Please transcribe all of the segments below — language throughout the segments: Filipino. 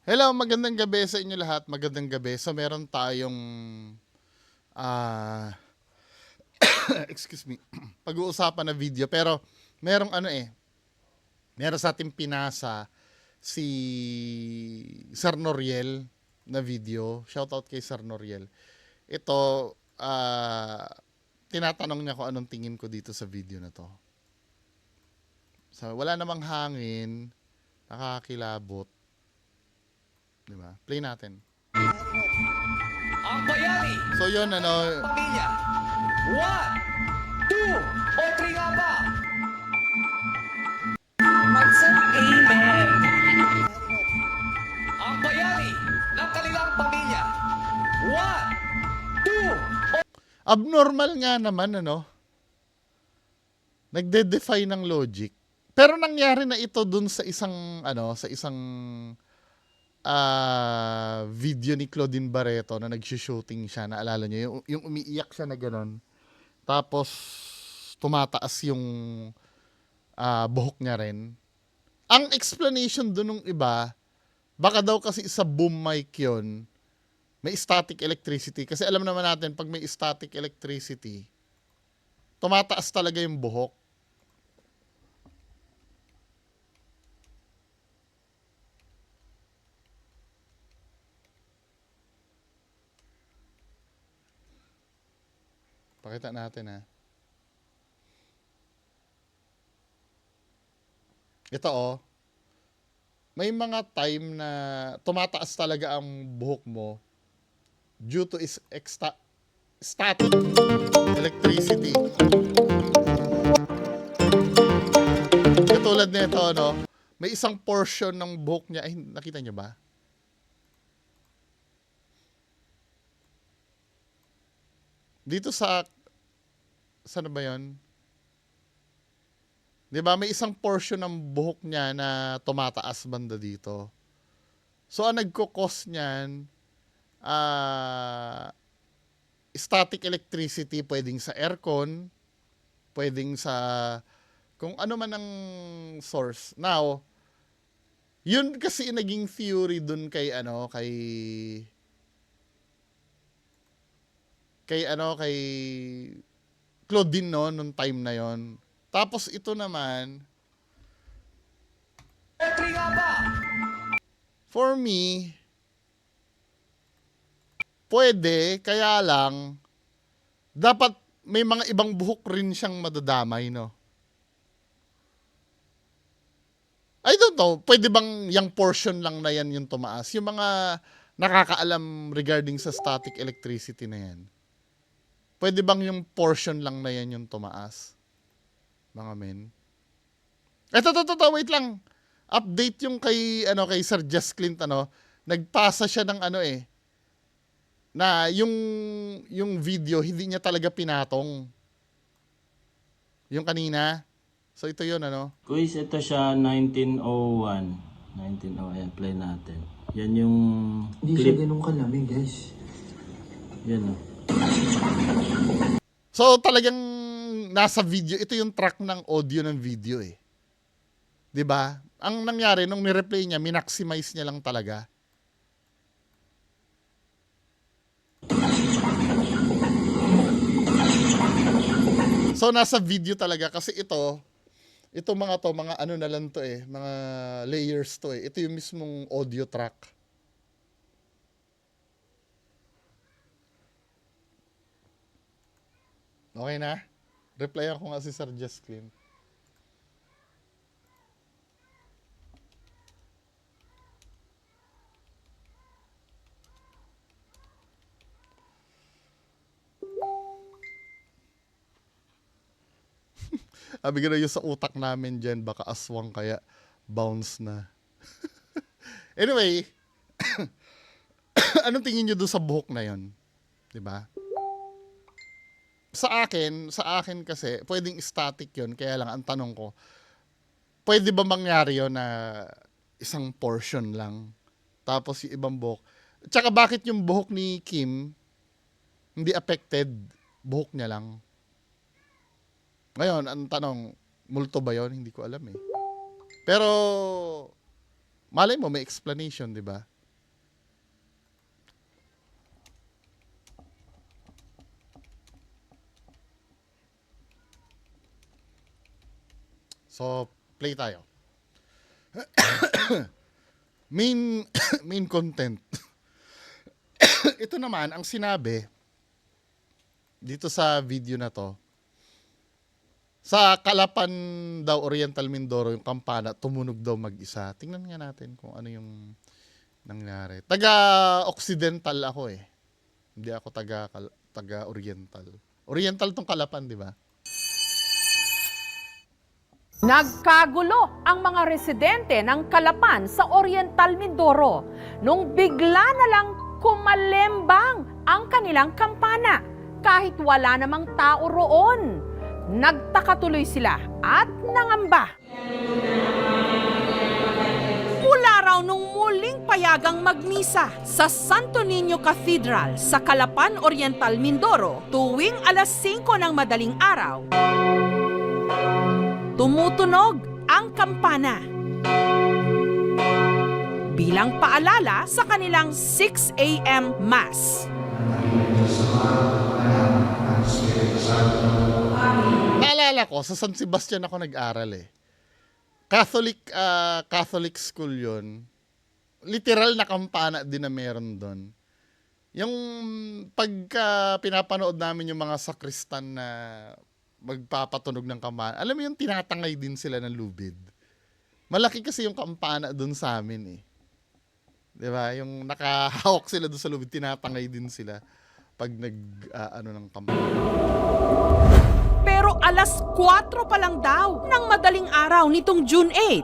Hello, magandang gabi sa inyo lahat. Magandang gabi. So meron tayong ah excuse me, pag-uusapan na video pero merong meron sa ating pinasa si Sir Noriel na video. Shoutout kay Sir Noriel. Ito tinatanong niya kung anong tingin ko dito sa video na to. So wala namang hangin, nakakakilabot, 'di ba? Play natin. Ang bayani, So yun pamilya. 1, 2, o 3 nga ba? Magsang amen. Ang bayani ng kanilang pamilya. 1, 2, abnormal nga naman nagde-defy ng logic. Pero nangyari na ito dun sa isang video ni Claudine Barreto na nag-shooting siya, naalala niyo yung umiiyak siya na gano'n. Tapos tumataas yung buhok niya rin. Ang explanation dun ng iba, baka daw kasi sa boom mic yun, may static electricity. Kasi alam naman natin, pag may static electricity, tumataas talaga yung buhok. Pakita natin ha. Ito may mga time na tumataas talaga ang buhok mo due to static electricity. Katulad nito, may isang portion ng buhok niya, ay nakita niyo ba? Dito saan ba 'yon? 'Di ba may isang portion ng buhok niya na tumataas banda dito. So ang nagko-cause niyan, static electricity, pwedeng sa aircon, pwedeng sa kung ano man ang source. Now, yun kasi naging theory dun kay Claudine nung time na yon. Tapos ito naman, o 3 nga ba? for me, pwede, kaya lang, dapat may mga ibang buhok rin siyang madadamay, no? I don't know, pwede bang yung portion lang na yan yung tumaas? Yung mga nakakaalam regarding sa static electricity na yan. Pwede bang yung portion lang na yan yung tumaas? Mga men. Ito, wait lang. Update yung kay Sir Just Clint, nagpasa siya ng na yung video, hindi niya talaga pinatong. Yung kanina. So ito yun, Guys, ito siya 1901. 1901, ayan, play natin. Yan yung Hindi clip. siya ganun kalamig, guys. Yan o. So talagang nasa video, ito yung track ng audio ng video eh. 'Di ba? Ang nangyari nung ni-replay niya, minaximize niya lang talaga. So nasa video talaga kasi ito mga na lang to mga layers to eh. Ito yung mismong audio track. Okay na? Replyan ko nga si Sir Just Clean. Sabi ko na yung sa utak namin dyan, baka aswang kaya bounce na. Anyway, anong tingin nyo doon sa buhok na yon? 'Di ba? Sa akin kasi, pwedeng static yon. Kaya lang, ang tanong ko, pwede ba mangyari yon na isang portion lang? Tapos yung ibang buhok. Tsaka bakit yung buhok ni Kim hindi affected? Buhok niya lang. Ngayon, ang tanong, multo ba yon? Hindi ko alam eh. Pero, malay mo, may explanation, di ba? So, play tayo. main content. Ito naman, ang sinabi dito sa video na to, sa Calapan daw, Oriental Mindoro, yung kampana, tumunog daw mag-isa. Tingnan nga natin kung ano yung nangyari. Taga-Occidental ako eh. Hindi ako taga-Oriental. Oriental tong Calapan, di ba? Nagkagulo ang mga residente ng Calapan sa Oriental Mindoro nung bigla na lang kumalembang ang kanilang kampana kahit wala namang tao roon. Nagtaka tuloy sila at nangamba. Mula raw nung muling payagang magmisa sa Santo Niño Cathedral sa Calapan, Oriental Mindoro tuwing alas 5 ng madaling araw, tumutunog ang kampana bilang paalala sa kanilang 6 a.m. Mass. Naalala ko, sa San Sebastian ako nag-aral eh. Catholic school yun. Literal na kampana din na meron doon. Yung pagka pinapanood namin yung mga sakristan na magpapatunog ng kampana, alam mo yung tinatangay din sila ng lubid. Malaki kasi yung kampana doon sa amin eh. Di ba? Yung nakahawak sila doon sa lubid, tinatangay din sila pag ng kampana. Pero alas 4 pa lang daw ng madaling araw nitong June 8.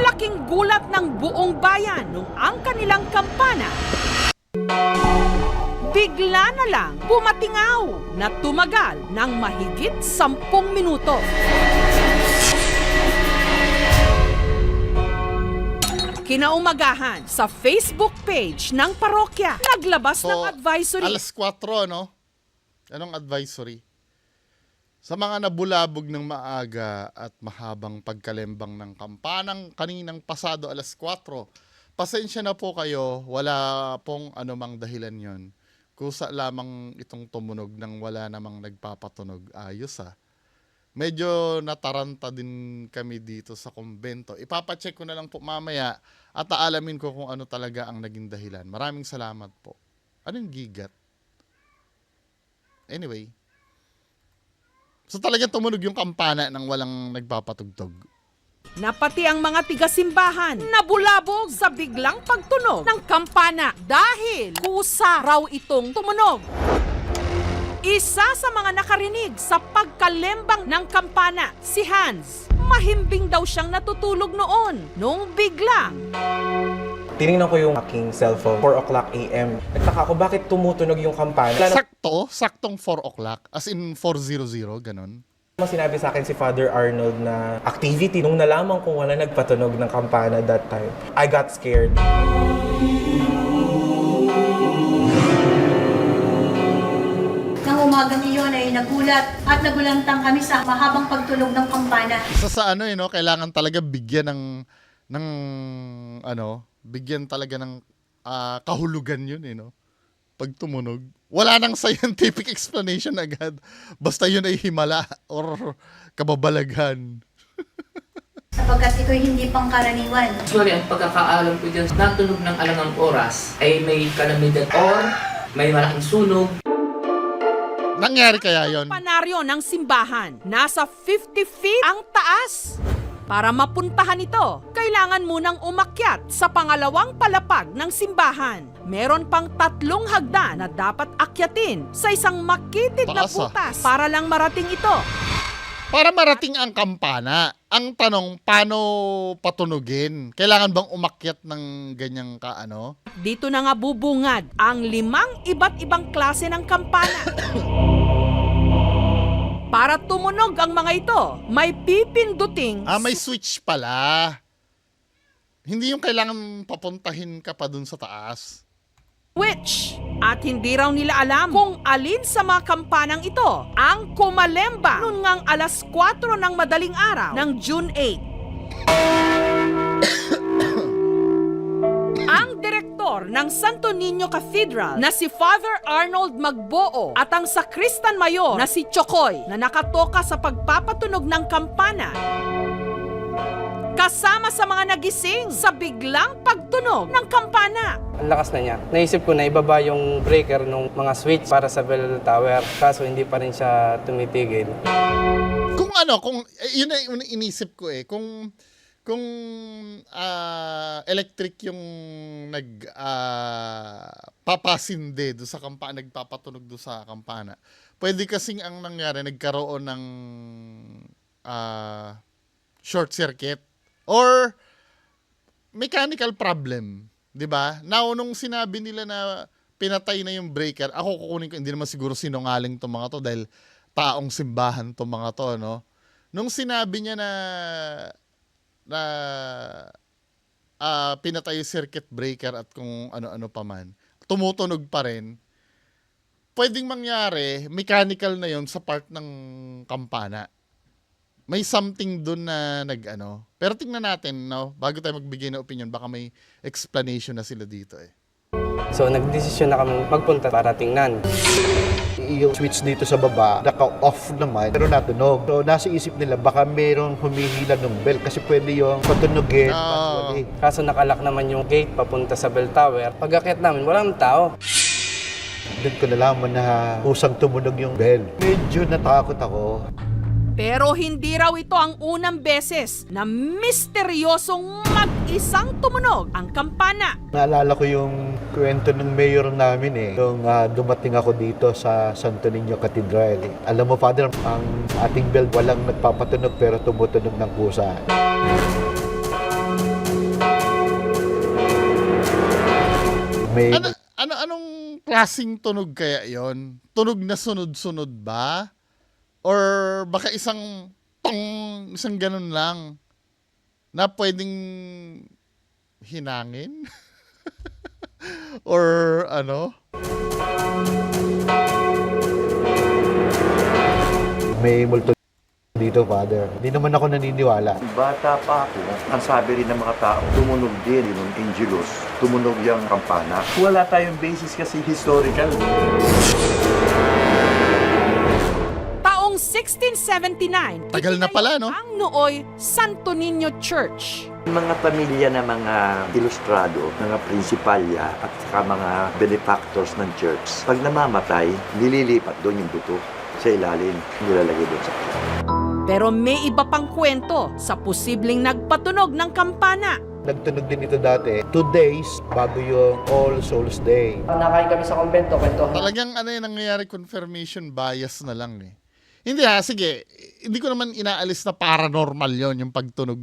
Laking gulat ng buong bayan nung ang kanilang kampana bigla na lang pumatingaw na tumagal ng mahigit 10 minuto. Kinaumagahan sa Facebook page ng parokya, naglabas ng advisory. Alas 4, no? Anong advisory? Sa mga nabulabog ng maaga at mahabang pagkalembang ng kampanang kaninang pasado alas 4, pasensya na po kayo, wala pong anumang dahilan yon. Kusa lamang itong tumunog nang wala namang nagpapatunog. Ayos ah. Medyo nataranta din kami dito sa kumbento. Ipapacheck ko na lang po mamaya at aalamin ko kung ano talaga ang naging dahilan. Maraming salamat po. Anong gigat? Anyway. So talagang tumunog yung kampana nang walang nagpapatugtog. Na pati ang mga tiga-simbahan nabulabog sa biglang pagtunog ng kampana dahil kusa raw itong tumunog. Isa sa mga nakarinig sa pagkalembang ng kampana, si Hans. Mahimbing daw siyang natutulog noon nung biglang Tinignan ko yung aking cellphone, 4 o'clock a.m. Nagtaka ako, bakit tumutunog yung kampana? Saktong 4 o'clock, as in 4:00, ganon. Sinabi sa akin si Father Arnold na activity. Nung nalaman kong wala nagpatunog ng kampana that time, I got scared. Nang umagang iyon ay nagulat at nagulantang kami sa mahabang pagtunog ng kampana. Sa kailangan talaga bigyan bigyan talaga ng kahulugan yun pag tumunog. Wala nang scientific explanation agad. Basta yun ay himala or kababalaghan. Sapagkat ito'y hindi pangkaraniwan. Actually, ang pagkakaalam ko dyan, natunog ng alangang oras ay may kalamidad or may malaking sunog. Nangyari kaya yon? panaryo ng simbahan. Nasa 50 feet ang taas. Para mapuntahan ito, kailangan munang umakyat sa pangalawang palapag ng simbahan. Meron pang 3 hagdan na dapat akyatin sa isang makitid na Taas, butas para lang marating ito. Para marating ang kampana, ang tanong, paano patunugin? Kailangan bang umakyat ng ganyang Dito na nga bubungad ang 5 iba't ibang klase ng kampana. Para tumunog ang mga ito, may pipinduting may switch pala. Hindi yung kailangan papuntahin ka pa dun sa taas. switch. At hindi raw nila alam kung alin sa mga kampanang ito ang kumalemba noon ngang alas 4 ng madaling araw ng June 8. Ang direktor ng Santo Niño Cathedral na si Father Arnold Magboo at ang Sakristan Mayor na si Chokoy na nakatoka sa pagpapatunog ng kampana. Kasama sa mga nagising sa biglang pagtunog ng kampana. Ang lakas na niya. Naisip ko na ibaba yung breaker ng mga switch para sa bell tower. Kaso hindi pa rin siya tumitigil. Kung yun na yung inisip ko eh, kung electric yung papasinde do sa kampana, nagpapatunog do sa kampana. Pwede kasing ang nangyari, nagkaroon ng short circuit or mechanical problem, 'di ba? Now nung sinabi nila na pinatay na yung breaker, ako kukunin ko, hindi naman siguro sinungaling tong mga to dahil taong simbahan tong mga to, no? Nung sinabi niya na pinatay yung circuit breaker at kung ano-ano pa man, tumutunog pa rin, pwedeng mangyari, mechanical na yon sa part ng kampana. May something dun na Pero tingnan natin, no? Bago tayo magbigay ng opinion, baka may explanation na sila dito eh. So nagdesisyon na kami magpunta para tingnan. Yung switch dito sa baba, naka-off naman, pero natunog. So, nasa isip nila, baka mayroong humihila ng bell kasi pwede yung patunogin manually. Kaso nakalak naman yung gate papunta sa bell tower. Pag-akyat namin, walang tao. Doon ko nalaman na kusang tumunog yung bell. Medyo natakot ako. Pero hindi raw ito ang unang beses na misteryosong mag-isang tumunog ang kampana. Naalala ko yung kwento ng mayor namin eh. Nung dumating ako dito sa Santo Niño Cathedral. Alam mo, Father, ang ating bell walang nagpapatunog pero tumutunog ng kusa. Anong klaseng tunog kaya yon? Tunog na sunod-sunod ba? Or baka isang ganun lang na pwedeng hinangin? Or May multo dito, Father. Hindi naman ako naniniwala. Bata pa ako, ang sabi rin ng mga tao, tumunog din yung Angelus, tumunog yung kampana. Wala tayong basis kasi historical. Taong 1679, Tagal na pala, no? ang Nooy Santo Niño Church. Mga pamilya na mga ilustrado, mga prinsipalya at saka mga benefactors ng church, pag namamatay, nililipat doon yung buto sa ilalim, nilalagay doon sa buto. Pero may iba pang kwento sa posibleng nagpatunog ng kampana. Nagtunog din ito dati, 2 days bago yung All Souls Day. Nakain kami sa kumbento, kwentuhan. Talagang yung nangyayari, confirmation bias na lang eh. Hindi sige, hindi ko naman inaalis na paranormal yon yung pagtunog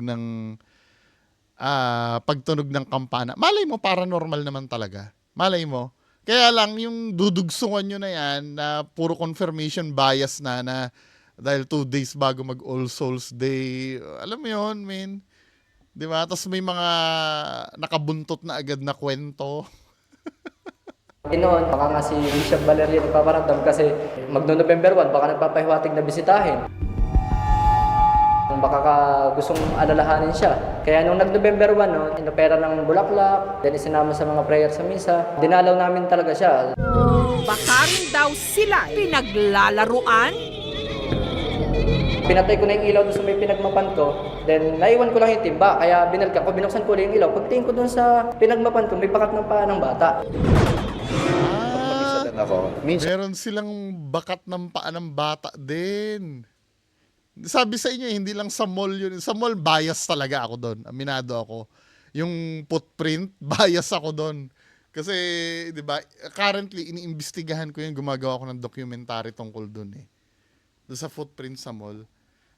ng kampana. Malay mo, paranormal naman talaga. Malay mo. Kaya lang, yung dudugsungan nyo na yan, na puro confirmation bias na dahil 2 days bago mag All Souls Day. Alam mo yun, man. Di ba? Tapos may mga nakabuntot na agad na kwento. Noon, baka nga si Bishop Valerio nagpaparamdam kasi magno-November 1, baka nagpapahiwatig na bisitahin. Baka gustong alalahanin siya. Kaya nung nag-November 1, inopera ng bulaklak, then isinama sa mga prayer sa misa. Dinalaw namin talaga siya. Baka rin daw sila pinaglalaruan. Pinatay ko na yung ilaw doon sa may pinagmapan ko. Then, naiwan ko lang yung timba. Kaya binalkan ko, binuksan ko lang yung ilaw. Pagtingin ko doon sa pinagmapan ko, may bakat ng paa ng bata. Meron silang bakat ng paa ng bata din. Sabi sa inyo, hindi lang sa mall yun. Sa mall, bias talaga ako doon. Aminado ako. Yung footprint, bias ako doon. Kasi, di ba, currently, iniimbestigahan ko yun. Gumagawa ko ng documentary tungkol doon eh. Doon sa footprint sa mall.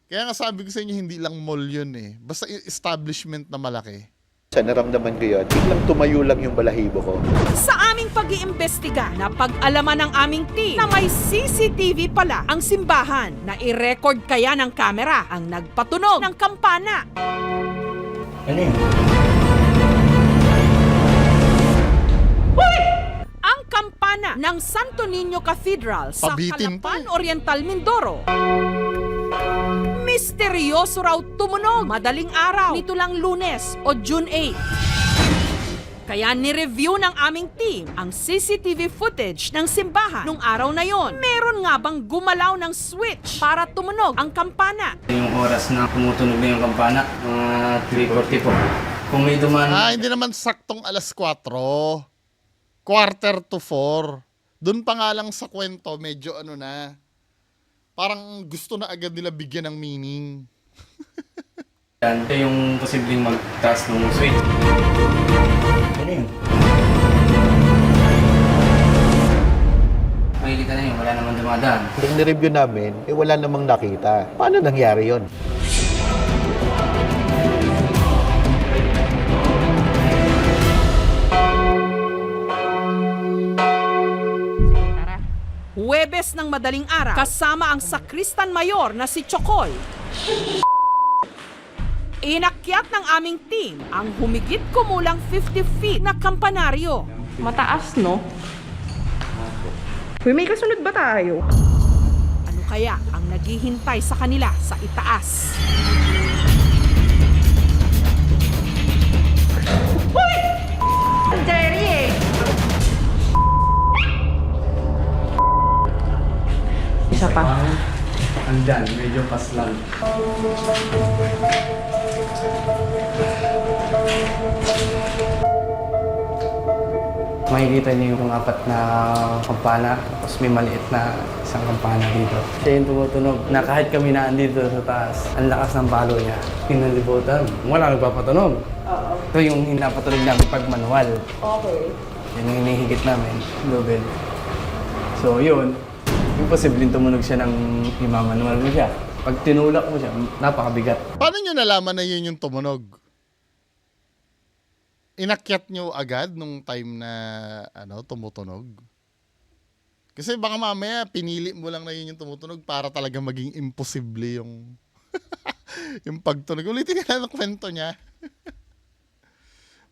Kaya nga sabi ko sa inyo, hindi lang mall yun eh. Basta establishment na malaki. Sa naramdaman ko yun, biglang tumayo lang yung balahibo ko. Sa aming pag-iimbestiga, napag-alaman ng aming team na may CCTV pala ang simbahan na i-record kaya ng kamera ang nagpatunog ng kampana. Ano yun? Ang kampana ng Santo Niño Cathedral sa Pabitin pa Calapan Oriental, Mindoro. Misteryoso raw tumunog madaling araw nito lang Lunes o June 8. Kaya ni-review ng aming team ang CCTV footage ng simbahan nung araw na yon. Meron nga bang gumalaw ng switch para tumunog ang kampana? Yung oras na tumutunog na yung kampana, mga 3:40 po. Kung may duman, Hindi naman saktong alas 4. Quarter to 4. Doon pa nga lang sa kwento, medyo ano na. Parang gusto na agad nila bigyan ng meaning. yan, siya yung posibleng magtaas ng switch. Ano yun? Makikita na yun, wala naman dumadaan. Nung nireview namin, wala namang nakita. Paano nangyari yon? Huwebes ng madaling araw, kasama ang sakristan mayor na si Chokoy. Inakyat ng aming team ang humigit kumulang 50 feet na kampanaryo. Mataas, no? Uy, may kasunod ba tayo? Ano kaya ang naghihintay sa kanila sa itaas? Ang Jerry eh! Isa pa. Andyan, medyo paslang. Makikita niyo yung apat na kampana, tapos may maliit na isang kampana dito. Siya yung tumutunog na kahit kami na andito sa taas, ang lakas ng palo niya. Pinalibutan, wala nagpapatunog. Ito yung hinapatunog namin pag manual. Okay. Yan yung hinihigit namin, double. So yun, imposibleng tumunog siya ng imamanual mo siya. Pag tinulak mo siya, napakabigat. Paano nyo nalaman na yun yung tumunog? Inakyat nyo agad nung time na tumutunog? Kasi baka mamaya pinili mo lang na yun yung tumutunog para talaga maging imposible yung yung pagtunog. Ulitin ka na ng kwento niya.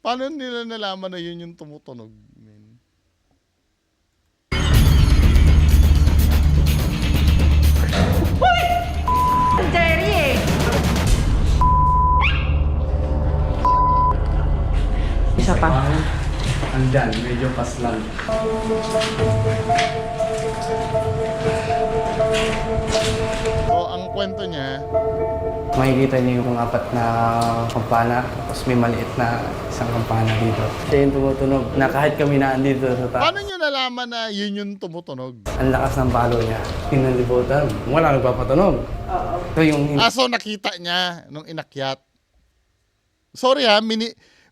Paano nila nalaman na yun yung tumutunog? Ang Jerry eh! Isa pa. Andyan, medyo paslang. So, ang kwento niya, Makikita niyo yung apat na kampana, tapos may maliit na isang kampana dito. Siya yung tumutunog na kahit kami na andito sa taas, paano nyo nalaman na yun yung tumutunog? ang lakas ng palo niya. Pinalibutan, wala nagpapatunog. Ito yung So nakita niya nung inakyat. Sorry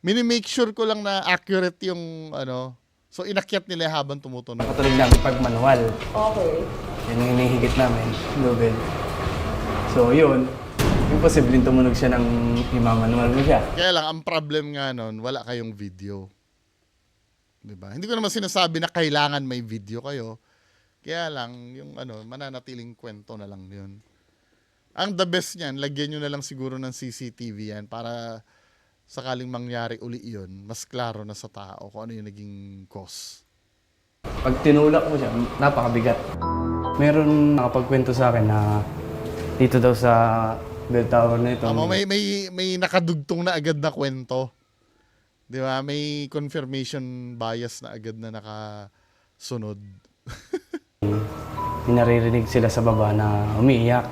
mini-make sure ko lang na accurate yung So inakyat nila habang tumutunog. hinapatunog namin pag manual. Okay. Yan yung hinihigit namin, double. So yun, imposibleng tumunog siya ng imamanual mo siya. Kaya lang, ang problem nga nun, wala kayong video. Diba? Hindi ko naman sinasabi na kailangan may video kayo. Kaya lang, yung mananatiling kwento na lang yun. Ang the best niyan, lagyan nyo na lang siguro ng CCTV yan para sakaling mangyari uli yun, mas klaro na sa tao kung ano yung naging cause. Pag tinulak mo siya, napakabigat. Meron nakapagkwento sa akin na dito daw sa bell tower na ito. May nakadugtong na agad na kwento. Di ba? May confirmation bias na agad na nakasunod. Naririnig sila sa baba na umiiyak.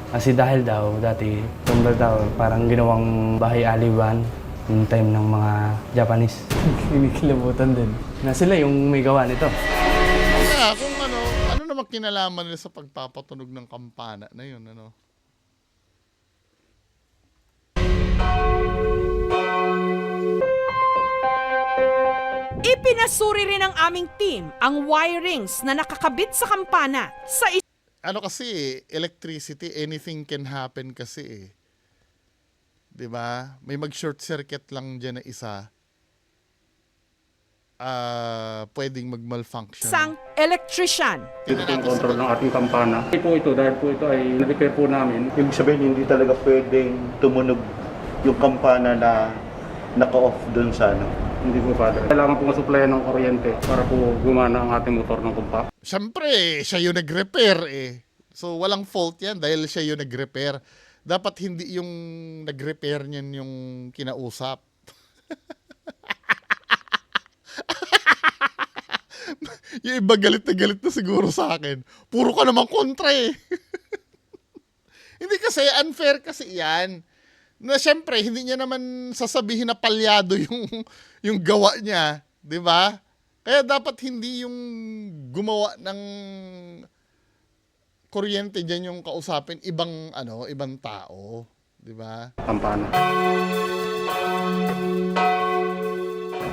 Kasi dahil daw, dati, itong bell tower, parang ginawang bahay aliwan yung time ng mga Japanese. Kinikilabutan din. Na sila yung may gawa nito. Kaya kung ano naman kinalaman nila sa pagpapatunog ng kampana na yun, Ipinasuri rin ng aming team ang wirings na nakakabit sa kampana sa kasi electricity, anything can happen kasi 'Di ba? May mag-short circuit lang diyan na isa. Pwedeng mag-malfunction. isang electrician. Tingnan natin sa control ng ating kampana. Dahil po ito ay na-repair po namin. Ibig sabihin, hindi talaga pwedeng tumunog yung kampana na naka-off dun sa Hindi po, Father. Kailangan po masuplayan ng kuryente para po gumana ang ating motor ng kumpa. Siyempre, siya yung nag-repair So, walang fault yan dahil siya yung nag-repair. Dapat hindi yung nag-repair niyan yung kinausap. Yung iba galit na siguro sa akin. Puro ka naman kontra eh. Hindi kasi, unfair kasi yan. Na syempre, hindi niya naman sasabihin na palyado yung gawa niya. Di ba? Kaya dapat hindi yung gumawa ng kuryente dyan yung kausapin ibang tao, 'di ba? Kampana.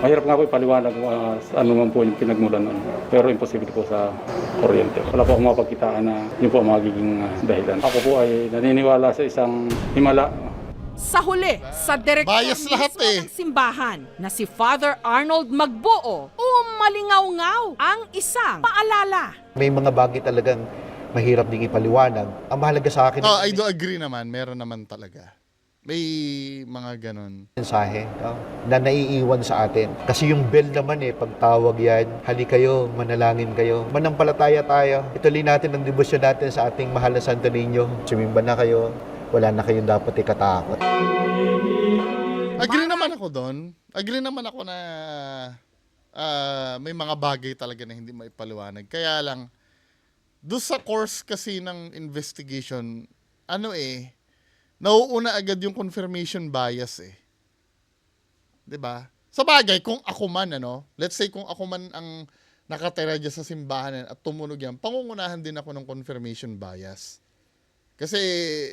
Mahirap nga po ipaliwanag ano man po yung pinagmulan nun. Pero imposible po sa kuryente. Wala po akong mapagkitaan na yun po ang magiging dahilan. Ako po ay naniniwala sa isang himala. Sa huli, sa direktor Bias lahat mismo ng simbahan na si Father Arnold Magbuo, umalingaw-ngaw ang isang paalala. May mga bagay talagang mahirap ding ipaliwanag. Ang mahalaga sa akin, I do agree naman. Meron naman talaga. May mga ganon. mensahe na naiiwan sa atin. Kasi yung bell naman pagtawag yan, hali kayo, manalangin kayo. Manampalataya tayo. Ituloy natin ang debosyon natin sa ating mahal na Santo Niño. Sumimba na kayo, wala na kayong dapat ikatakot. Agree naman ako doon. Agree naman ako na may mga bagay talaga na hindi maipaliwanag. Kaya lang, doon sa course kasi ng investigation, nauuna agad yung confirmation bias eh. 'Di ba? Sa bagay, kung ako man let's say kung ako man ang nakatira diyan sa simbahan at tumunog yan, pangungunahan din ako ng confirmation bias. Kasi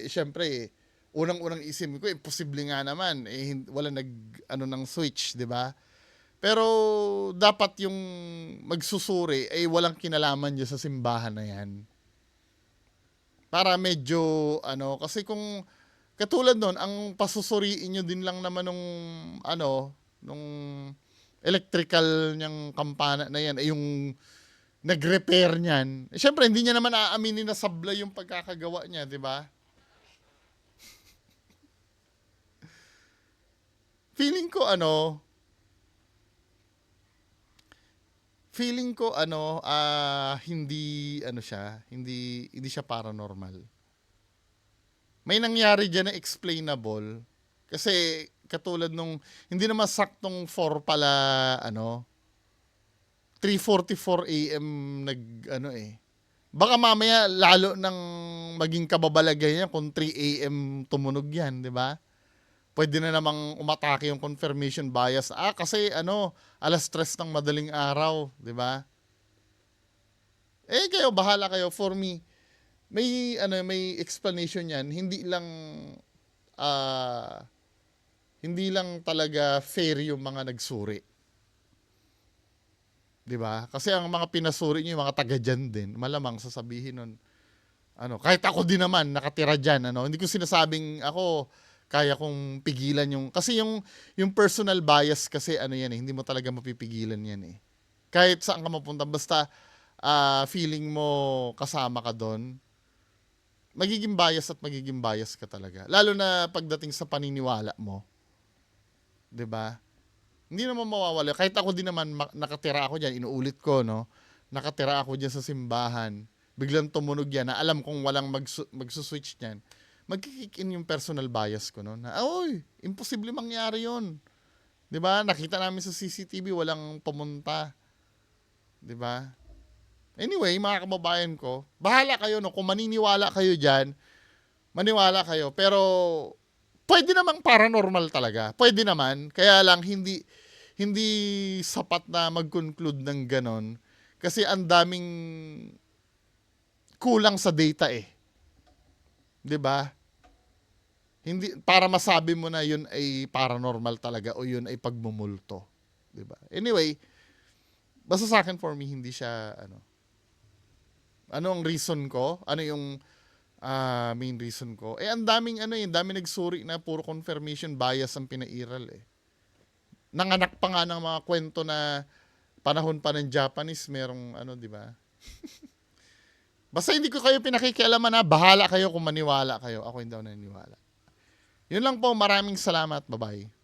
syempre, unang-unang isip ko, imposible nga naman wala ng switch, 'di ba? Pero dapat yung magsusuri ay walang kinalaman diyan sa simbahan na yan. Para medyo kasi kung katulad nun, ang pasusuriin nyo din lang naman nung electrical niyang kampana na yan, ay yung nag-repair niyan. Siyempre, hindi niya naman aaminin na sablay yung pagkakagawa niya, di ba? Feeling ko hindi siya paranormal. May nangyari dyan na explainable. Kasi katulad nung, hindi naman saktong 4 pala, 3:44 AM Baka mamaya lalo nang maging kababalagay niya kung 3 AM tumunog yan, di ba? Pwede na namang umatake yung confirmation bias. Kasi 3:00 ng madaling araw, di ba? Kayo, bahala kayo. For me, may explanation yan. Hindi lang talaga fair yung mga nagsuri. 'Di ba? Kasi ang mga pinasuri niyo, yung mga taga diyan din, malamang sasabihin nun kahit ako din naman nakatira diyan, hindi ko sinasabing ako kaya kong pigilan kasi yung personal bias kasi hindi mo talaga mapipigilan yan eh. Kahit saan ka mapunta, basta feeling mo kasama ka doon, magiging bias ka talaga. Lalo na pagdating sa paniniwala mo. 'Di ba? Hindi naman mawawala. Kahit ako din naman, nakatira ako diyan, inuulit ko, nakatira ako diyan sa simbahan. Biglang tumunog yan, na alam kong walang magsuswitch niyan. Magkikick in yung personal bias ko, na, imposible mangyari yun. 'Di ba? Nakita namin sa CCTV, walang pumunta. 'Di ba? Anyway, mga kababayan ko, bahala kayo, kung maniniwala kayo dyan, maniwala kayo. Pero, pwede namang paranormal talaga. Pwede naman. Kaya lang, hindi sapat na mag-conclude ng ganon. Kasi ang daming kulang sa data eh. 'Di ba? Hindi, para masabi mo na yun ay paranormal talaga o yun ay pagmumulto. 'Di ba? Anyway, basta sa akin, for me, hindi siya, ano ang reason ko? Ano yung main reason ko? Ang daming daming nagsuri na puro confirmation bias ang pinairal eh. Nanganak pa nga ng mga kwento na panahon pa ng Japanese, merong di ba? Basta hindi ko kayo pinakikialaman, bahala kayo kung maniwala kayo. Ako hindi ako naniniwala. Yun lang po, maraming salamat. Bye-bye.